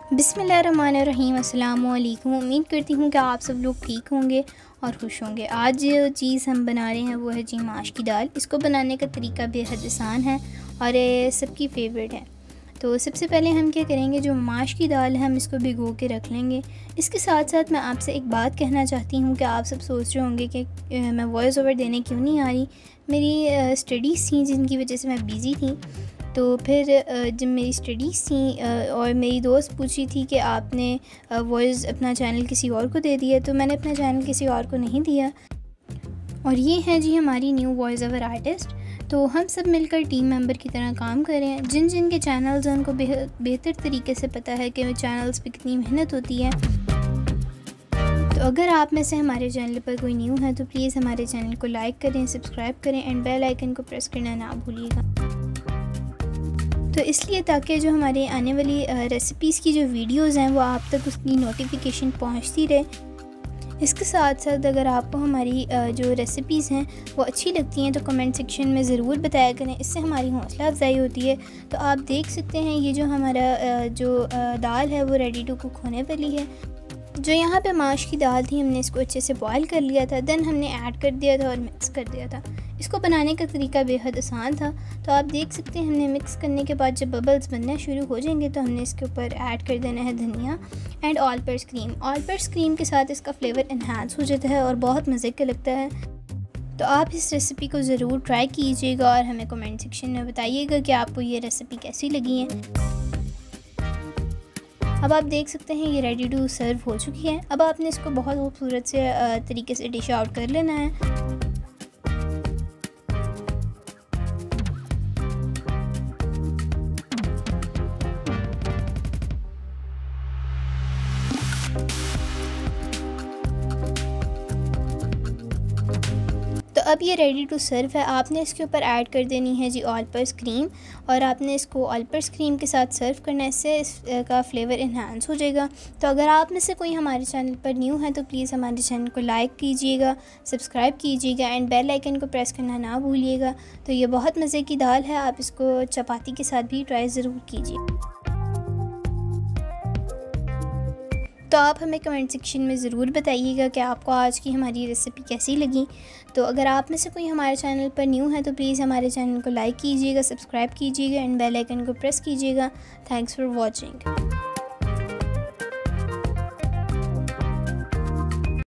बिस्मिल्लाहिर्रहमानिर्रहीम। अस्सलाम वालेकुम। उम्मीद करती हूँ कि आप सब लोग ठीक होंगे और खुश होंगे। आज जो चीज़ हम बना रहे हैं वो है जी माश की दाल। इसको बनाने का तरीका बेहद आसान है और ये सबकी फेवरेट है। तो सबसे पहले हम क्या करेंगे, जो माश की दाल है हम इसको भिगो के रख लेंगे। इसके साथ साथ मैं आपसे एक बात कहना चाहती हूँ कि आप सब सोच रहे होंगे कि मैं वॉइस ओवर देने क्यों नहीं आ रही। मेरी स्टडीज़ थी जिनकी वजह से मैं बिज़ी थी। तो फिर जब मेरी स्टडीज़ थी और मेरी दोस्त पूछी थी कि आपने वॉइस अपना चैनल किसी और को दे दिया, तो मैंने अपना चैनल किसी और को नहीं दिया। और ये है जी हमारी न्यू वॉइस ओवर आर्टिस्ट। तो हम सब मिलकर टीम मेंबर की तरह काम कर रहे हैं। जिन जिन के चैनल्स हैं उनको बेहतर तरीके से पता है कि चैनल्स पे कितनी मेहनत होती है। तो अगर आप में से हमारे चैनल पर कोई न्यू है तो प्लीज़ हमारे चैनल को लाइक करें, सब्सक्राइब करें एंड बेल आइकन को प्रेस करना ना भूलिएगा। तो इसलिए ताकि जो हमारे आने वाली रेसिपीज़ की जो वीडियोज़ हैं वो आप तक उसकी नोटिफिकेशन पहुंचती रहे। इसके साथ साथ अगर आपको हमारी जो रेसिपीज़ हैं वो अच्छी लगती हैं तो कमेंट सेक्शन में ज़रूर बताया करें, इससे हमारी हौसला अफजाई होती है। तो आप देख सकते हैं ये जो हमारा दाल है वो रेडी टू कुक होने वाली है। जो यहाँ पे माश की दाल थी हमने इसको अच्छे से बॉईल कर लिया था, देन हमने ऐड कर दिया था और मिक्स कर दिया था। इसको बनाने का तरीका बेहद आसान था। तो आप देख सकते हैं हमने मिक्स करने के बाद जब बबल्स बनना शुरू हो जाएंगे तो हमने इसके ऊपर ऐड कर देना है धनिया and all purpose cream. All purpose cream के साथ इसका फ्लेवर इन्हांस हो जाता है और बहुत मज़े का लगता है। तो आप इस रेसिपी को ज़रूर ट्राई कीजिएगा और हमें कमेंट सेक्शन में बताइएगा कि आपको ये रेसिपी कैसी लगी है। अब आप देख सकते हैं ये रेडी टू सर्व हो चुकी है। अब आपने इसको बहुत खूबसूरत से तरीके से डिश आउट कर लेना है। तो अब ये रेडी टू सर्व है। आपने इसके ऊपर ऐड कर देनी है जी ऑल पर्पस क्रीम और आपने इसको ऑल पर्पस क्रीम के साथ सर्व करना है, इससे इसका फ्लेवर इन्हांस हो जाएगा। तो अगर आप में से कोई हमारे चैनल पर न्यू है तो प्लीज़ हमारे चैनल को लाइक कीजिएगा, सब्सक्राइब कीजिएगा एंड बेल आइकन को प्रेस करना ना भूलिएगा। तो ये बहुत मज़े की दाल है, आप इसको चपाती के साथ भी ट्राई ज़रूर कीजिए। तो आप हमें कमेंट सेक्शन में ज़रूर बताइएगा कि आपको आज की हमारी रेसिपी कैसी लगी। तो अगर आप में से कोई हमारे चैनल पर न्यू है तो प्लीज़ हमारे चैनल को लाइक कीजिएगा, सब्सक्राइब कीजिएगा एंड बेल आइकन को प्रेस कीजिएगा। Thanks for watching.